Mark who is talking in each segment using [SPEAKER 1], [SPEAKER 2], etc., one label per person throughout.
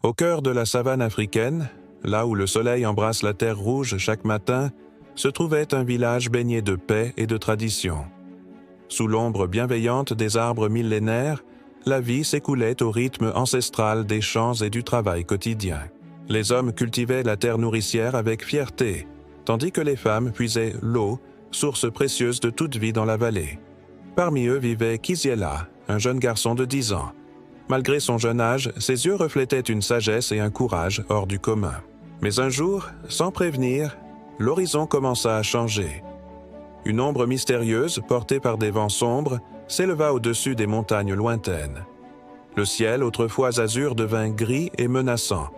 [SPEAKER 1] Au cœur de la savane africaine, là où le soleil embrasse la terre rouge chaque matin, se trouvait un village baigné de paix et de tradition. Sous l'ombre bienveillante des arbres millénaires, la vie s'écoulait au rythme ancestral des champs et du travail quotidien. Les hommes cultivaient la terre nourricière avec fierté, tandis que les femmes puisaient l'eau, source précieuse de toute vie dans la vallée. Parmi eux vivait Kisiela, un jeune garçon de 10 ans. Malgré son jeune âge, ses yeux reflétaient une sagesse et un courage hors du commun. Mais un jour, sans prévenir, l'horizon commença à changer. Une ombre mystérieuse, portée par des vents sombres, s'éleva au-dessus des montagnes lointaines. Le ciel, autrefois azur, devint gris et menaçant.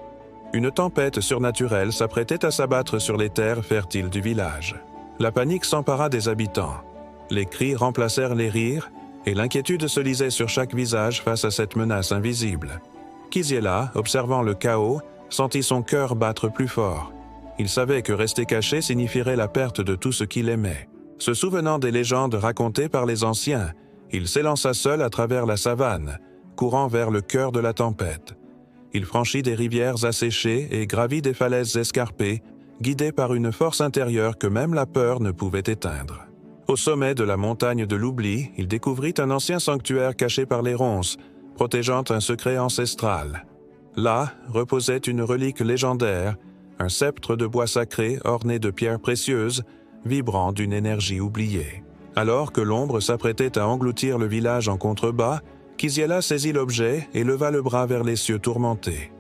[SPEAKER 1] Une tempête surnaturelle s'apprêtait à s'abattre sur les terres fertiles du village. La panique s'empara des habitants. Les cris remplacèrent les rires, et l'inquiétude se lisait sur chaque visage face à cette menace invisible. Kisiela, observant le chaos, sentit son cœur battre plus fort. Il savait que rester caché signifierait la perte de tout ce qu'il aimait. Se souvenant des légendes racontées par les anciens, il s'élança seul à travers la savane, courant vers le cœur de la tempête. Il franchit des rivières asséchées et gravit des falaises escarpées, guidé par une force intérieure que même la peur ne pouvait éteindre. Au sommet de la montagne de l'oubli, il découvrit un ancien sanctuaire caché par les ronces, protégeant un secret ancestral. Là reposait une relique légendaire, un sceptre de bois sacré orné de pierres précieuses, vibrant d'une énergie oubliée. Alors que l'ombre s'apprêtait à engloutir le village en contrebas, Kisiela saisit l'objet et leva le bras vers les cieux tourmentés.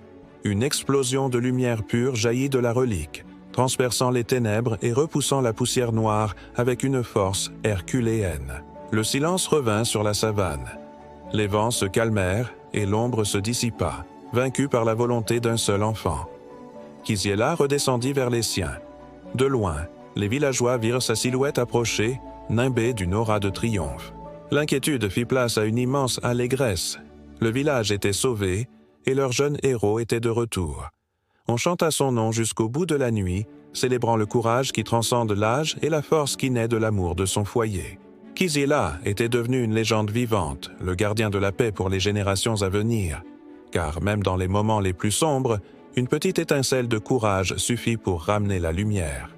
[SPEAKER 1] Une explosion de lumière pure jaillit de la relique, transperçant les ténèbres et repoussant la poussière noire avec une force herculéenne. Le silence revint sur la savane. Les vents se calmèrent et l'ombre se dissipa, vaincue par la volonté d'un seul enfant. Kisiela redescendit vers les siens. De loin, les villageois virent sa silhouette approcher, nimbée d'une aura de triomphe. L'inquiétude fit place à une immense allégresse. Le village était sauvé et leur jeune héros était de retour. On chanta son nom jusqu'au bout de la nuit, célébrant le courage qui transcende l'âge et la force qui naît de l'amour de son foyer. Kisiela était devenu une légende vivante, le gardien de la paix pour les générations à venir. Car même dans les moments les plus sombres, une petite étincelle de courage suffit pour ramener la lumière.